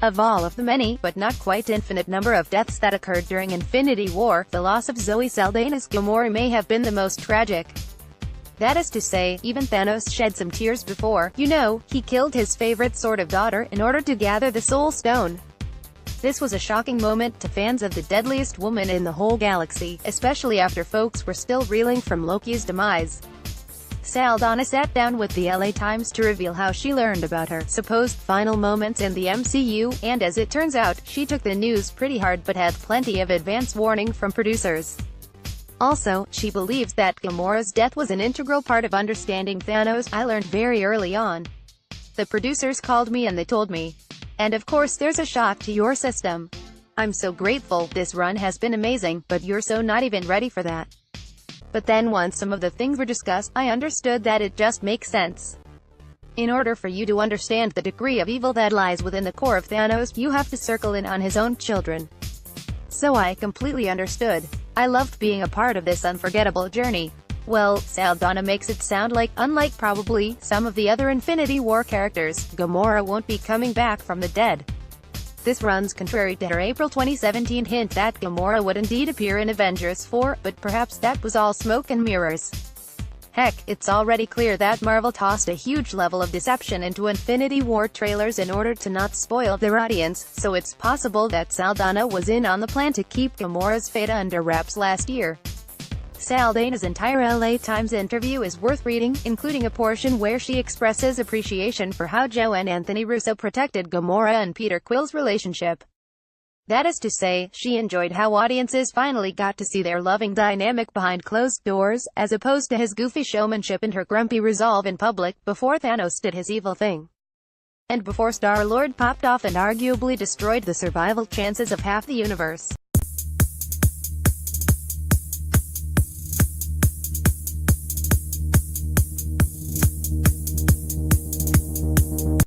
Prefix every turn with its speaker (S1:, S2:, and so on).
S1: Of all of the many, but not quite infinite number of deaths that occurred during Infinity War, the loss of Zoe Saldana's Gamora may have been the most tragic. That is to say, even Thanos shed some tears before, he killed his favorite sort of daughter, in order to gather the Soul Stone. This was a shocking moment to fans of the deadliest woman in the whole galaxy, especially after folks were still reeling from Loki's demise. Saldana sat down with the LA Times to reveal how she learned about her supposed final moments in the MCU, and as it turns out, she took the news pretty hard but had plenty of advance warning from producers. Also, she believes that Gamora's death was an integral part of understanding Thanos. I learned very early on. The producers called me and they told me. And of course there's a shock to your system. I'm so grateful, this run has been amazing, but you're so not even ready for that. But then once some of the things were discussed, I understood that it just makes sense. In order for you to understand the degree of evil that lies within the core of Thanos, you have to circle in on his own children. So I completely understood. I loved being a part of this unforgettable journey. Well, Saldana makes it sound like, unlike probably some of the other Infinity War characters, Gamora won't be coming back from the dead. This runs contrary to her April 2017 hint that Gamora would indeed appear in Avengers 4, but perhaps that was all smoke and mirrors. Heck, it's already clear that Marvel tossed a huge level of deception into Infinity War trailers in order to not spoil their audience, so it's possible that Saldana was in on the plan to keep Gamora's fate under wraps last year. Saldana's entire LA Times interview is worth reading, including a portion where she expresses appreciation for how Joe and Anthony Russo protected Gamora and Peter Quill's relationship. That is to say, she enjoyed how audiences finally got to see their loving dynamic behind closed doors, as opposed to his goofy showmanship and her grumpy resolve in public, before Thanos did his evil thing. And before Star-Lord popped off and arguably destroyed the survival chances of half the universe.